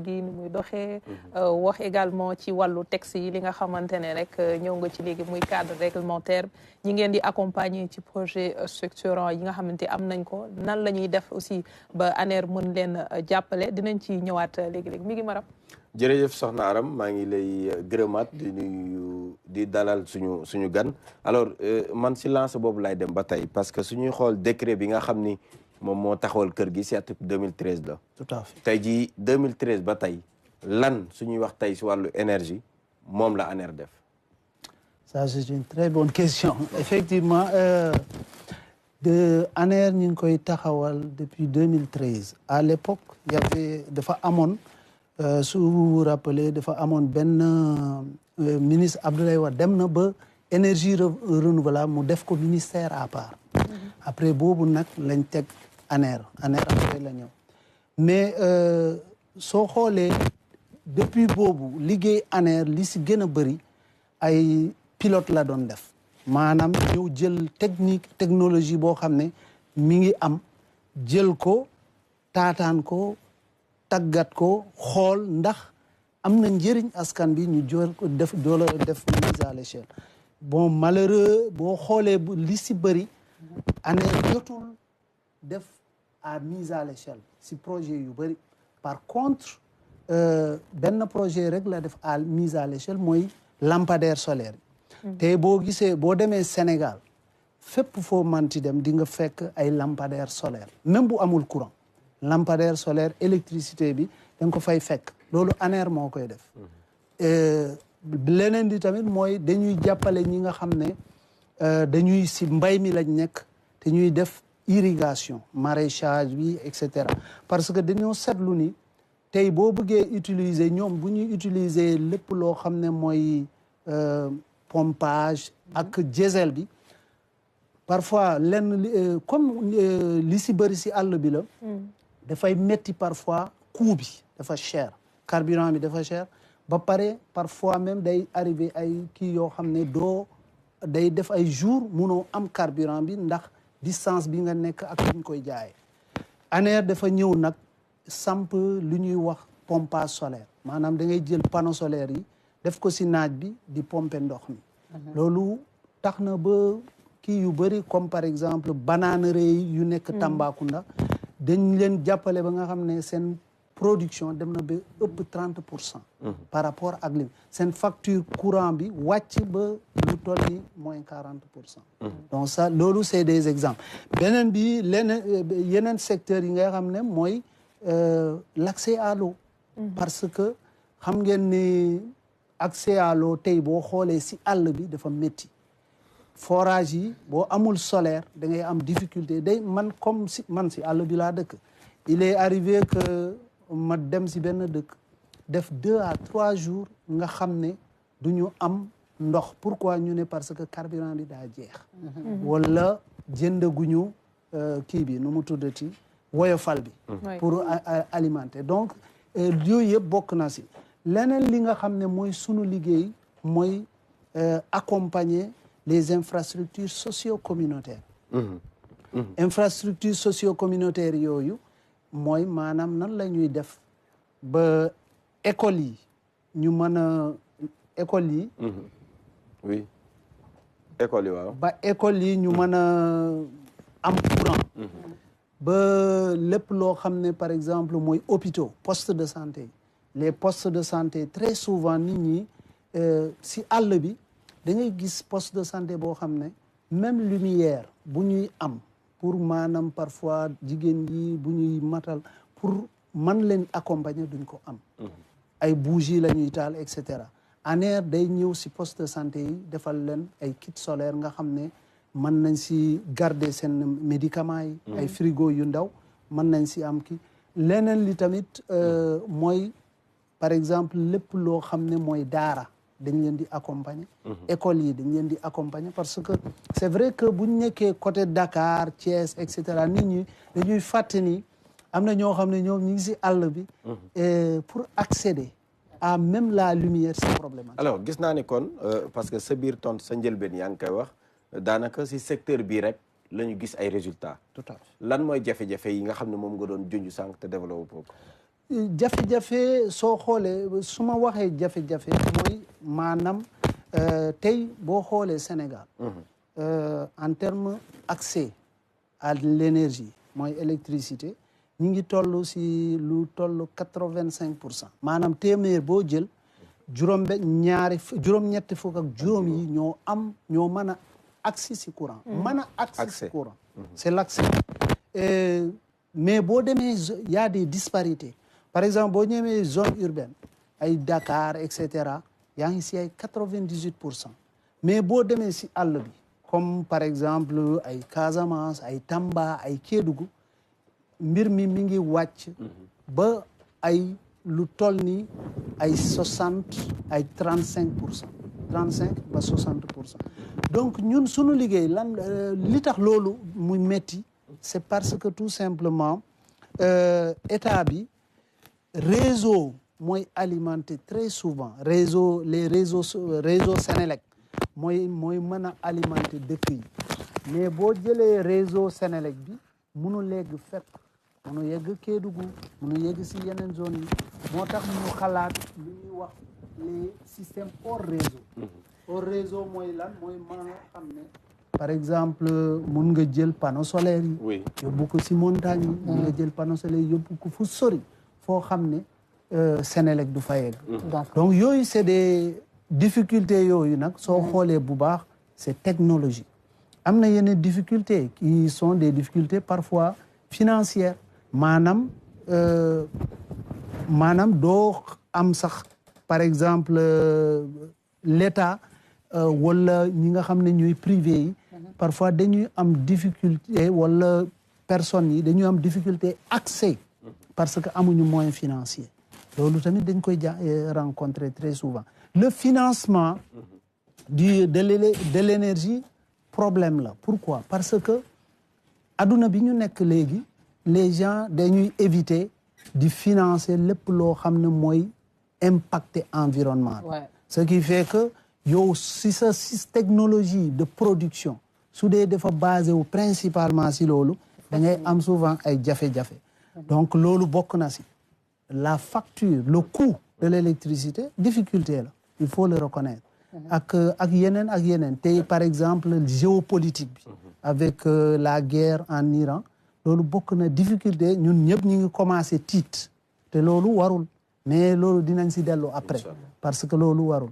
gi ni muy doxee wax également ci wàllu texte yi li nga xamante ne rek ñëw nga ci léegi muy cadre réglementaire ñi ngeen di accompagner ci projet structurant yi nga xamante am nañ ko nan la ñuy def aussi ba ANER mën leen jàppale dinañ ci ñëwaat léegi-léegi mi ngi maram jërëjëf soxna Aram maa ngi lay gërëmaat di nuyu di dalal suñu gan alors man si lancé boobu lay dem ba tey parce que suñuy xool décret bi nga xam ni moom moo taxawal kër gi si atum 2013 la. tout à fait tey jii 2013 ba tey lan suñuy wax tey si wàllu énergie moom la ANER def. ça c'est une très bonne question effectivement de ANER ñu ngi koy taxawal depuis 2013 à l'époque y avait dafa amoon su vous rappelez dafa amoon benn ministre Abdoulaye Wade dem na ba énergie renouvelable mu def ko ministère à part après boobu nag lañ teg ANER après la ñëw mais soo xoolee depuis boobu liggéey ANER li si gën a bëri ay pilote la doon def maanaam ñëw jël technologie boo xam ne mi ngi am jël ko taataan ko tàggat ko xool ndax am na njëriñ askan bi ñu jor ko def mise à l'échelle bon malheureux boo xoolee li si bëri ANER jotul def à mise à l'échelle si projet yu bëri par contre benn projet rek la def à mise à l'échelle mooy lampadaire solaire yi te boo gisee boo demee Sénégal fépp foo manti dem di nga fekk ay lampadaire solaire même bu amul courant lampadaire solaire électricité bi da nga ko fay fekk loolu ANER moo koy def leneen di tamit mooy dañuy jàppale ñi nga xam ne dañuy si mbay mi lañ nekk te ñuy def irrigation maraîchage bi et cetera parce que dañoo seetlu ni tey boo bëggee utiliser ñoom bu ñuy utiliser lépp loo xam ne mooy pompage ak diesel bi parfois lenn comme li si bëri si àll bi la dafay metti parfois coût bi dafa cher carburant bi dafa cher ba pare parfois même day arrivé ay kii yoo xam ne doo day def ay jours munoo am carburant bi ndax distance bi nga nekk ak li ñu koy jaayee ANER dafa ñëw nag samp lu ñuy wax pompage solaire maanaam da ngay jël panneau solaire yi def ko si naaj bi di pomper ndox mi loolu tax na ba kii yu bëri comme par exemple bananerie yu nekk Tambacounda dañ leen jàppale ba nga xam ne seen production dem na ba ëpp 30% par rapport ak lim seen facture courant bi wàcc ba lu toll ni moins 40%. Donc ça loolu c'est des exemples beneen bi yeneen secteurs yi nga xam ne mooy l'accès à l'eau parce que xam ngeen ni accès à l'eau tey boo xoolee si àll bi dafa métti forage yi boo amul solaire da ngay am difficulté day man comme si man si àll bi laa dëkk il est arrivé que ma dem si benn dëkk def 2 à 3 jours nga xam ne du ñu am ndox pourquoi ñu ne parce que carburant bi daa jeex wala jëndaguñu kii bi nu mu tuddati woyofal bi pour alimenter donc yooyu yëpp bokk na si leneen li nga xam ne mooy sunu liggéey mooy accompagner les infrastructures socio-communautaires infrastructures socio-communautaires yooyu mooy maanaam nan la ñuy def ba école yi ñu mën a école yi oui école yi waaw ba école yi ñu mën a am courant ba lépp loo xam ne par exemple mooy hôpitaux postes de santé les postes de santé très souvent nit ñi si àll bi da ngay gis poste de santé boo xam ne même lumière bu ñuy am pour maanaam parfois jigéen yi bu ñuy matal pour man leen accompagner duñ ko am ay bougies la ñuy taal et cetera ANER day ñëw si poste de santé yi defal leen ay kit solaire nga xam ne mën nañ si garder seen médicaments yi ay frigo yu ndaw mën nañ si am kii leneen li tamit mooy par exemple lépp loo xam ne mooy daara dañ leen di accompagner école yi dañ leen di accompagner parce que c'est vrai que bu ñu nekkee côté Dakar Thiès et cetera nit ñi dañuy fàtte ni am na ñoo xam ne ñoom ñu ngi si àll bi pour accéder à même la lumière c'est problématique. Alors gis naa ni kon parce que sa biir tontu sa njëlbeen yaa ngi koy wax daanaka si secteur bii rek la ñu gis ay résultats. tout à fait lan mooy jafe-jafe yi nga xam ne moom nga doon junj sànq te développé ko. jafe-jafe soo xoolee su ma waxee jafe-jafe mooy maanaam tey boo xoolee Sénégal en terme accès à l'énergie mooy électricité ñu ngi toll si lu toll 85%. maanaam téeméer boo jël juróom-ñetti fukk ak juróom yi ñoo mën a accès si courant. mën a accès si courant. c'est l'accès. Mais boo demee y a des disparités. Par exemple boo ñëwee zone urbaine ay Dakar et cetera yaa ngi si ay 98%. mais boo demee si àll bi comme par exemple ay Casamance ay Tamba ay Kédougou mbir mi ngi wàcc ba ay lu toll ni ay 60 ay 35%. 35 ba 60%. donc ñun suñu liggéey lan li tax loolu muy metti c'est parce que tout simplement état bi réseau mooy alimenté très souvent les réseaux Sénélec mooy mën a alimenter dëkk yi mais boo jëlee réseau Sénélec bi mënu yegg fépp mënu yegg Kédougou mënu yegg si yeneen zone yi moo tax ñu xalaat lu ñuy wax les systèmes hors réseau hors réseau mooy lan mooy mën a xam ne par exemple mun nga jël panneau solaire yi yóbbu ko si montagne yi mun nga jël panneau solaire yi yóbbu ko fu sori foo xam ne Sénélec du fa yegg donc yooyu c'est des difficultés yooyu nag soo xoolee bu baax c'est technologie am na yeneen difficultés qui sont des difficultés parfois financières maanaam doo am sax par exemple l'État wala ñi nga xam ne ñuy privé yi parfois dañuy am difficulté wala personnes yi dañuy am difficulté accès parce que amuñu moyen financier loolu tamit dañ koy rencontrer très souvent le financement de l'énergie problème la pourquoi parce que adduna bi ñu nekk léegi les gens dañuy éviter di financer lépp loo xam ne mooy impacter environnement ce qui fait que yow si sa technologie de production su dee dafa basé wu principalement si loolu da ngay am souvent ay jafe-jafe donc loolu bokk na si la facture le coût de l'électricité difficulté la il faut le reconnaître ak yeneen tey par exemple géopolitique bi avec la guerre en Iran loolu bokk na difficulté ñun ñëpp ñu ngi commencé tiit te loolu warul mais loolu dinañ si dellu après parce que loolu warul